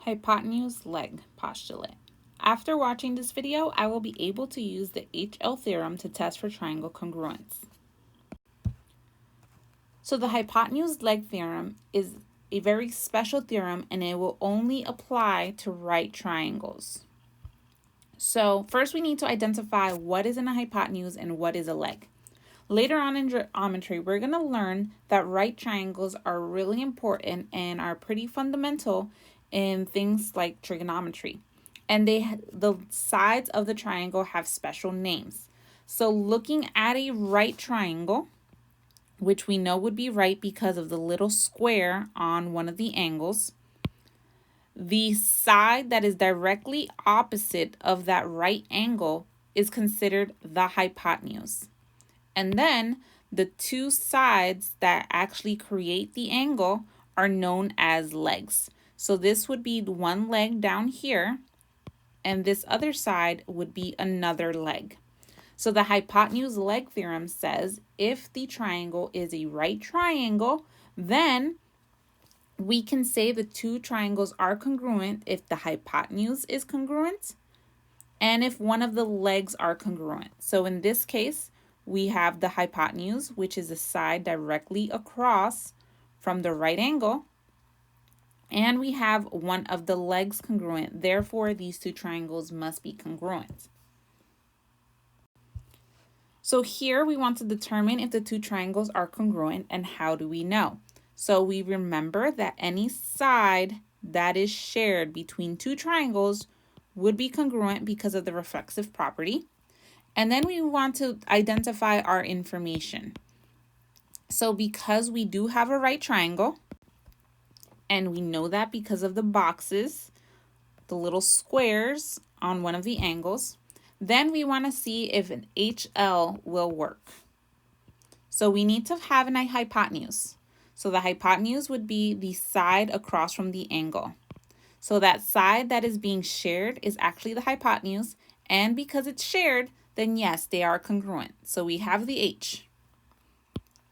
Hypotenuse leg postulate. After watching this video, I will be able to use the HL theorem to test for triangle congruence. So the hypotenuse leg theorem is a very special theorem and it will only apply to right triangles. So first we need to identify what is in a hypotenuse and what is a leg. Later on in geometry, we're going to learn that right triangles are really important and are pretty fundamental in things like trigonometry. And the sides of the triangle have special names. So looking at a right triangle, which we know would be right because of the little square on one of the angles, the side that is directly opposite of that right angle is considered the hypotenuse. And then the two sides that actually create the angle are known as legs. So this would be one leg down here, and this other side would be another leg. So the hypotenuse leg theorem says if the triangle is a right triangle, then we can say the two triangles are congruent if the hypotenuse is congruent and if one of the legs are congruent. So in this case, we have the hypotenuse, which is the side directly across from the right angle, and we have one of the legs congruent. Therefore, these two triangles must be congruent. So here we want to determine if the two triangles are congruent, and how do we know? So we remember that any side that is shared between two triangles would be congruent because of the reflexive property. And then we want to identify our information. So because we do have a right triangle, and we know that because of the boxes, the little squares on one of the angles, then we want to see if an HL will work. So we need to have a hypotenuse. So the hypotenuse would be the side across from the angle. So that side that is being shared is actually the hypotenuse, and because it's shared, then yes, they are congruent. So we have the H.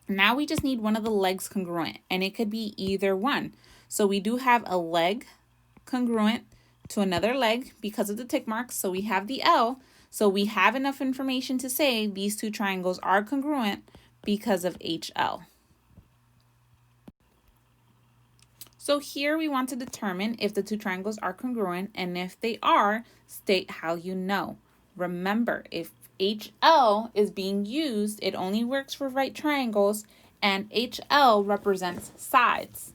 Now we just need one of the legs congruent, and it could be either one. So we do have a leg congruent to another leg because of the tick marks. So we have the L. So we have enough information to say these two triangles are congruent because of HL. So here we want to determine if the two triangles are congruent, and if they are, state how you know. Remember, if HL is being used, it only works for right triangles, and HL represents sides.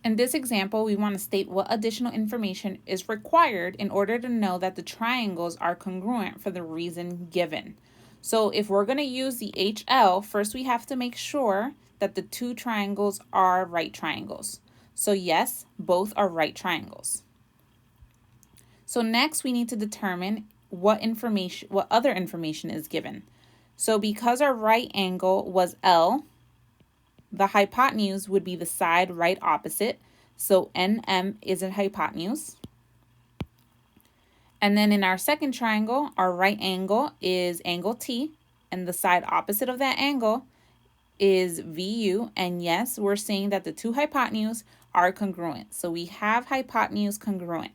In this example, we want to state what additional information is required in order to know that the triangles are congruent for the reason given. So if we're going to use the HL, first we have to make sure that the two triangles are right triangles. So yes, both are right triangles. So next we need to determine what other information is given. So because our right angle was L, the hypotenuse would be the side right opposite. So NM is a hypotenuse. And then in our second triangle, our right angle is angle T, and the side opposite of that angle is VU. And yes, we're saying that the two hypotenuse are congruent. So we have hypotenuse congruent.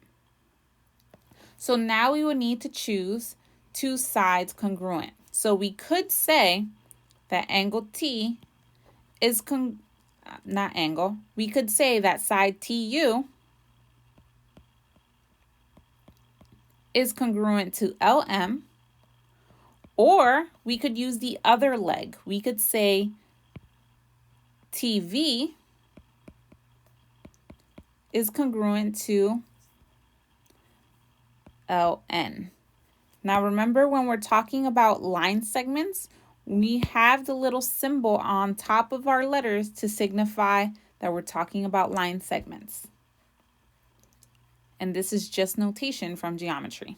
So now we would need to choose two sides congruent. So we could say that angle T is we could say that side TU is congruent to LM, or we could use the other leg. We could say TV is congruent to LN. Now remember, when we're talking about line segments, we have the little symbol on top of our letters to signify that we're talking about line segments. And this is just notation from geometry.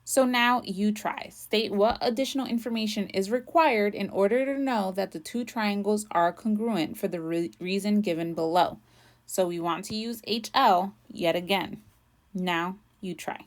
So now you try. State what additional information is required in order to know that the two triangles are congruent for the reason given below. So we want to use HL yet again. Now you try.